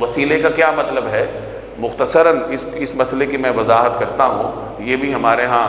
وسیلے کا کیا مطلب ہے؟ مختصراً اس مسئلے کی میں وضاحت کرتا ہوں۔ یہ بھی ہمارے ہاں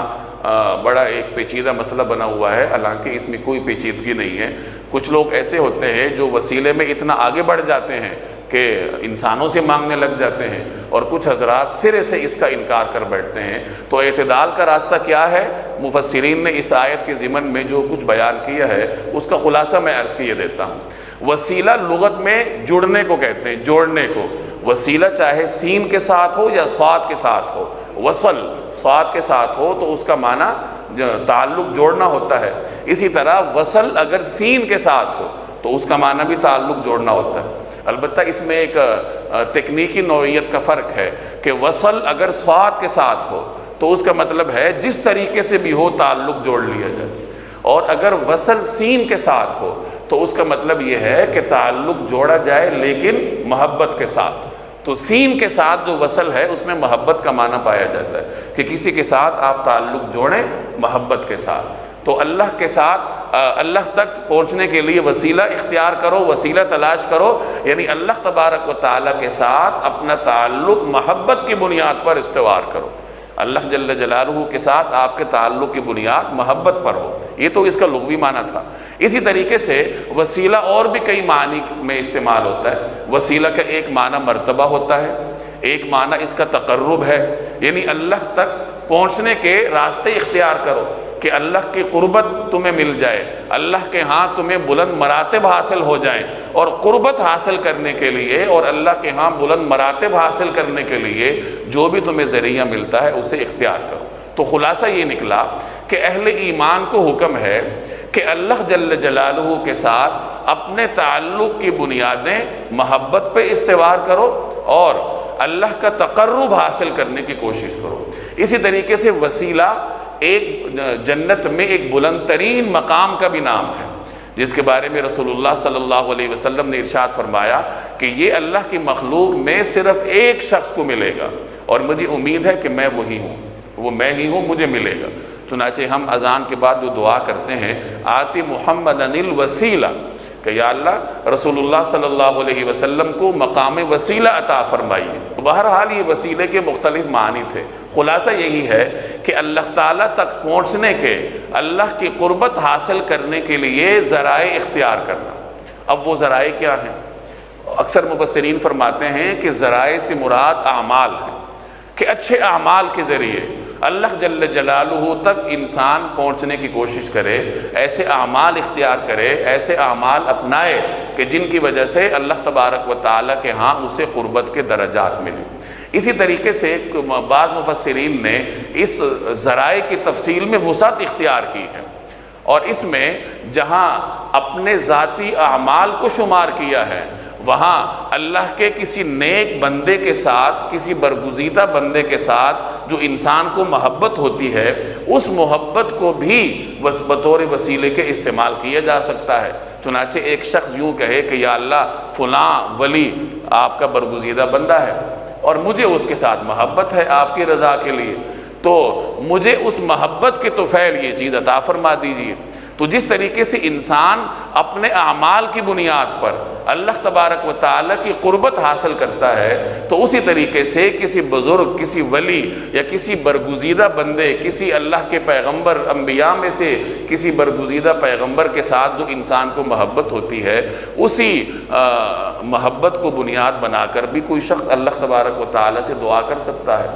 بڑا ایک پیچیدہ مسئلہ بنا ہوا ہے، حالانکہ اس میں کوئی پیچیدگی نہیں ہے۔ کچھ لوگ ایسے ہوتے ہیں جو وسیلے میں اتنا آگے بڑھ جاتے ہیں کہ انسانوں سے مانگنے لگ جاتے ہیں، اور کچھ حضرات سرے سے اس کا انکار کر بیٹھتے ہیں۔ تو اعتدال کا راستہ کیا ہے؟ مفسرین نے اس آیت کے ضمن میں جو کچھ بیان کیا ہے اس کا خلاصہ میں عرض کیے دیتا ہوں۔ وسیلہ لغت میں جڑنے کو کہتے ہیں، جوڑنے کو۔ وسیلہ چاہے سین کے ساتھ ہو یا صاد کے ساتھ ہو، وصل صاد کے ساتھ ہو تو اس کا معنی تعلق جوڑنا ہوتا ہے۔ اسی طرح وصل اگر سین کے ساتھ ہو تو اس کا معنی بھی تعلق جوڑنا ہوتا ہے۔ البتہ اس میں ایک تکنیکی نوعیت کا فرق ہے کہ وصل اگر صاد کے ساتھ ہو تو اس کا مطلب ہے جس طریقے سے بھی ہو تعلق جوڑ لیا جائے، اور اگر وصل سین کے ساتھ ہو تو اس کا مطلب یہ ہے کہ تعلق جوڑا جائے لیکن محبت کے ساتھ۔ تو سین کے ساتھ جو وصل ہے اس میں محبت کا معنی پایا جاتا ہے کہ کسی کے ساتھ آپ تعلق جوڑیں محبت کے ساتھ۔ تو اللہ کے ساتھ اللہ تک پہنچنے کے لیے وسیلہ اختیار کرو، وسیلہ تلاش کرو، یعنی اللہ تبارک و تعالیٰ کے ساتھ اپنا تعلق محبت کی بنیاد پر استوار کرو۔ اللہ جل جلالہ کے ساتھ آپ کے تعلق کی بنیاد محبت پر ہو، یہ تو اس کا لغوی معنی تھا۔ اسی طریقے سے وسیلہ اور بھی کئی معنی میں استعمال ہوتا ہے۔ وسیلہ کا ایک معنی مرتبہ ہوتا ہے، ایک معنی اس کا تقرب ہے، یعنی اللہ تک پہنچنے کے راستے اختیار کرو کہ اللہ کی قربت تمہیں مل جائے، اللہ کے ہاں تمہیں بلند مراتب حاصل ہو جائیں، اور قربت حاصل کرنے کے لیے اور اللہ کے ہاں بلند مراتب حاصل کرنے کے لیے جو بھی تمہیں ذریعہ ملتا ہے اسے اختیار کرو۔ تو خلاصہ یہ نکلا کہ اہل ایمان کو حکم ہے کہ اللہ جل جلالہ کے ساتھ اپنے تعلق کی بنیادیں محبت پہ استوار کرو اور اللہ کا تقرب حاصل کرنے کی کوشش کرو۔ اسی طریقے سے وسیلہ ایک جنت میں ایک بلند ترین مقام کا بھی نام ہے، جس کے بارے میں رسول اللہ صلی اللہ علیہ وسلم نے ارشاد فرمایا کہ یہ اللہ کی مخلوق میں صرف ایک شخص کو ملے گا، اور مجھے امید ہے کہ میں وہی ہوں، وہ میں ہی ہوں، مجھے ملے گا۔ چنانچہ ہم اذان کے بعد جو دعا کرتے ہیں آتی محمدن الوسیلہ، کہ یا اللہ رسول اللہ صلی اللہ علیہ وسلم کو مقام وسیلہ عطا فرمائیے۔ بہرحال یہ وسیلے کے مختلف معنی تھے۔ خلاصہ یہی ہے کہ اللہ تعالیٰ تک پہنچنے کے، اللہ کی قربت حاصل کرنے کے لیے ذرائع اختیار کرنا۔ اب وہ ذرائع کیا ہیں؟ اکثر مفسرین فرماتے ہیں کہ ذرائع سے مراد اعمال ہیں، کہ اچھے اعمال کے ذریعے اللہ جل جلالہ تک انسان پہنچنے کی کوشش کرے، ایسے اعمال اختیار کرے، ایسے اعمال اپنائے کہ جن کی وجہ سے اللہ تبارک و تعالیٰ کے ہاں اسے قربت کے درجات ملیں۔ اسی طریقے سے بعض مفسرین نے اس ذرائع کی تفصیل میں وسعت اختیار کی ہے، اور اس میں جہاں اپنے ذاتی اعمال کو شمار کیا ہے وہاں اللہ کے کسی نیک بندے کے ساتھ، کسی برگزیدہ بندے کے ساتھ جو انسان کو محبت ہوتی ہے، اس محبت کو بھی بطور وسیلے کے استعمال کیا جا سکتا ہے۔ چنانچہ ایک شخص یوں کہے کہ یا اللہ فلاں ولی آپ کا برگزیدہ بندہ ہے اور مجھے اس کے ساتھ محبت ہے آپ کی رضا کے لیے، تو مجھے اس محبت کے طفیل یہ چیز عطا فرما دیجیے۔ تو جس طریقے سے انسان اپنے اعمال کی بنیاد پر اللہ تبارک و تعالیٰ کی قربت حاصل کرتا ہے، تو اسی طریقے سے کسی بزرگ، کسی ولی یا کسی برگزیدہ بندے، کسی اللہ کے پیغمبر، انبیاء میں سے کسی برگزیدہ پیغمبر کے ساتھ جو انسان کو محبت ہوتی ہے، اسی محبت کو بنیاد بنا کر بھی کوئی شخص اللہ تبارک و تعالیٰ سے دعا کر سکتا ہے۔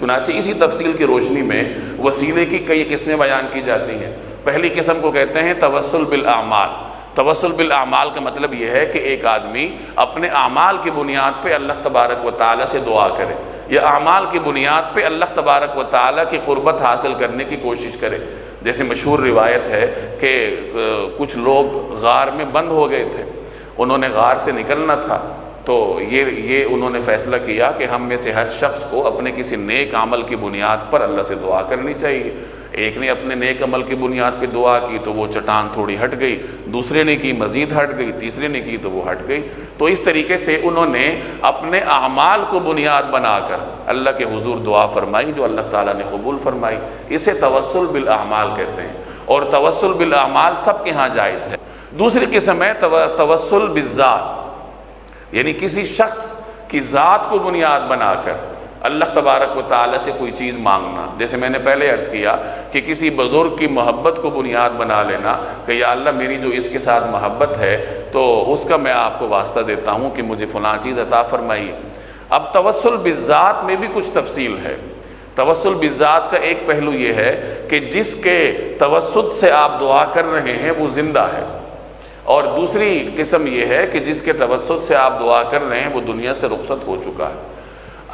چنانچہ اسی تفصیل کی روشنی میں وسیلے کی کئی قسمیں بیان کی جاتی ہیں۔ پہلی قسم کو کہتے ہیں توسل بالاعمال۔ توسل بالاعمال کا مطلب یہ ہے کہ ایک آدمی اپنے اعمال کی بنیاد پہ اللہ تبارک و تعالیٰ سے دعا کرے، یا اعمال کی بنیاد پہ اللہ تبارک و تعالیٰ کی قربت حاصل کرنے کی کوشش کرے۔ جیسے مشہور روایت ہے کہ کچھ لوگ غار میں بند ہو گئے تھے، انہوں نے غار سے نکلنا تھا، تو یہ انہوں نے فیصلہ کیا کہ ہم میں سے ہر شخص کو اپنے کسی نیک عمل کی بنیاد پر اللہ سے دعا کرنی چاہیے۔ ایک نے اپنے نیک عمل کی بنیاد پہ دعا کی تو وہ چٹان تھوڑی ہٹ گئی، دوسرے نے کی مزید ہٹ گئی، تیسرے نے کی تو وہ ہٹ گئی۔ تو اس طریقے سے انہوں نے اپنے اعمال کو بنیاد بنا کر اللہ کے حضور دعا فرمائی جو اللہ تعالیٰ نے قبول فرمائی۔ اسے توسل بالاعمال کہتے ہیں، اور توسل بالاعمال سب کے ہاں جائز ہے۔ دوسری قسم ہے توسل بالذات۔ یعنی کسی شخص کی ذات کو بنیاد بنا کر اللہ تبارک و تعالیٰ سے کوئی چیز مانگنا، جیسے میں نے پہلے عرض کیا کہ کسی بزرگ کی محبت کو بنیاد بنا لینا کہ یا اللہ میری جو اس کے ساتھ محبت ہے تو اس کا میں آپ کو واسطہ دیتا ہوں کہ مجھے فلاں چیز عطا فرمائیے۔ اب توسل بالذات میں بھی کچھ تفصیل ہے۔ توسل بالذات کا ایک پہلو یہ ہے کہ جس کے توسط سے آپ دعا کر رہے ہیں وہ زندہ ہے، اور دوسری قسم یہ ہے کہ جس کے توسط سے آپ دعا کر رہے ہیں وہ دنیا سے رخصت ہو چکا ہے۔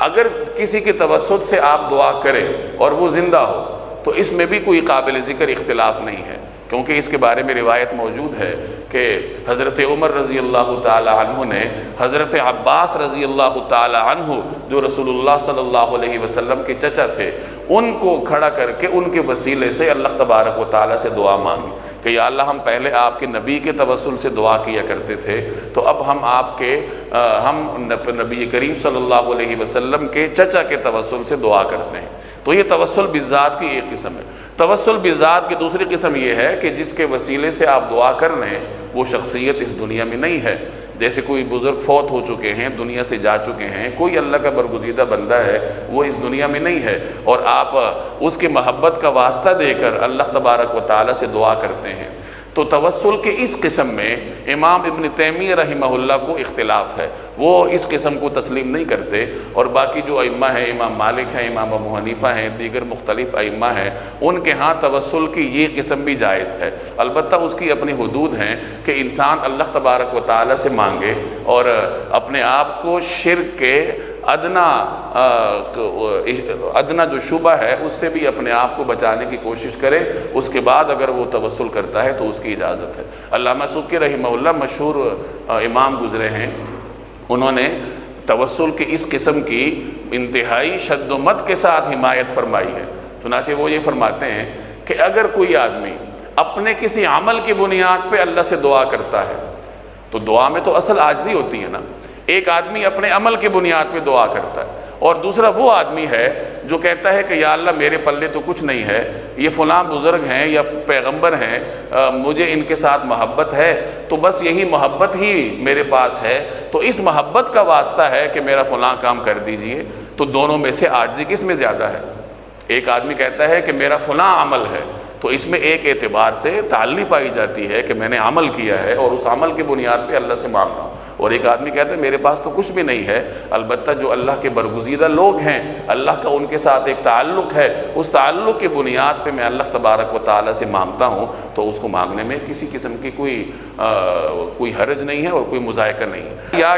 اگر کسی کے توسط سے آپ دعا کریں اور وہ زندہ ہو تو اس میں بھی کوئی قابل ذکر اختلاف نہیں ہے، کیونکہ اس کے بارے میں روایت موجود ہے کہ حضرت عمر رضی اللہ تعالی عنہ نے حضرت عباس رضی اللہ تعالی عنہ جو رسول اللہ صلی اللہ علیہ وسلم کے چچا تھے ان کو کھڑا کر کے ان کے وسیلے سے اللہ تبارک و تعالی سے دعا مانگی کہ یا اللہ ہم پہلے آپ کے نبی کے توسل سے دعا کیا کرتے تھے، تو اب ہم آپ کے نبی کریم صلی اللہ علیہ وسلم کے چچا کے توسل سے دعا کرتے ہیں۔ تو یہ توسل بالذات کی ایک قسم ہے۔ توسل بالذات کی دوسری قسم یہ ہے کہ جس کے وسیلے سے آپ دعا کر رہے ہیں وہ شخصیت اس دنیا میں نہیں ہے، جیسے کوئی بزرگ فوت ہو چکے ہیں، دنیا سے جا چکے ہیں، کوئی اللہ کا برگزیدہ بندہ ہے وہ اس دنیا میں نہیں ہے، اور آپ اس کی محبت کا واسطہ دے کر اللہ تبارک و تعالیٰ سے دعا کرتے ہیں۔ تو توسل کے اس قسم میں امام ابن تیمیہ رحمہ اللہ کو اختلاف ہے، وہ اس قسم کو تسلیم نہیں کرتے، اور باقی جو ائمہ ہیں، امام مالک ہیں، امام ابو حنیفہ ہیں، دیگر مختلف ائمہ ہیں، ان کے ہاں توسل کی یہ قسم بھی جائز ہے، البتہ اس کی اپنی حدود ہیں کہ انسان اللہ تبارک و تعالیٰ سے مانگے اور اپنے آپ کو شرک کے ادنا جو شبہ ہے اس سے بھی اپنے آپ کو بچانے کی کوشش کرے، اس کے بعد اگر وہ توسل کرتا ہے تو اس کی اجازت ہے۔ علامہ سبکی رحمہ اللہ مشہور امام گزرے ہیں، انہوں نے توسل کی اس قسم کی انتہائی شد و مت کے ساتھ حمایت فرمائی ہے۔ چنانچہ وہ یہ فرماتے ہیں کہ اگر کوئی آدمی اپنے کسی عمل کی بنیاد پہ اللہ سے دعا کرتا ہے تو دعا میں تو اصل عاجزی ہوتی ہے نا، ایک آدمی اپنے عمل کی بنیاد پہ دعا کرتا ہے، اور دوسرا وہ آدمی ہے جو کہتا ہے کہ یا اللہ میرے پلے تو کچھ نہیں ہے، یہ فلاں بزرگ ہیں یا پیغمبر ہیں، مجھے ان کے ساتھ محبت ہے تو بس یہی محبت ہی میرے پاس ہے، تو اس محبت کا واسطہ ہے کہ میرا فلاں کام کر دیجئے۔ تو دونوں میں سے عاجزی کس میں زیادہ ہے؟ ایک آدمی کہتا ہے کہ میرا فلاں عمل ہے تو اس میں ایک اعتبار سے تعلی پائی جاتی ہے کہ میں نے عمل کیا ہے اور اس عمل کی بنیاد پہ اللہ سے مانگ رہا ہوں، اور ایک آدمی کہتا ہے میرے پاس تو کچھ بھی نہیں ہے، البتہ جو اللہ کے برگزیدہ لوگ ہیں اللہ کا ان کے ساتھ ایک تعلق ہے، اس تعلق کی بنیاد پہ میں اللہ تبارک و تعالیٰ سے مانگتا ہوں، تو اس کو مانگنے میں کسی قسم کی کوئی حرج نہیں ہے اور کوئی مذائقہ نہیں ہے۔ یا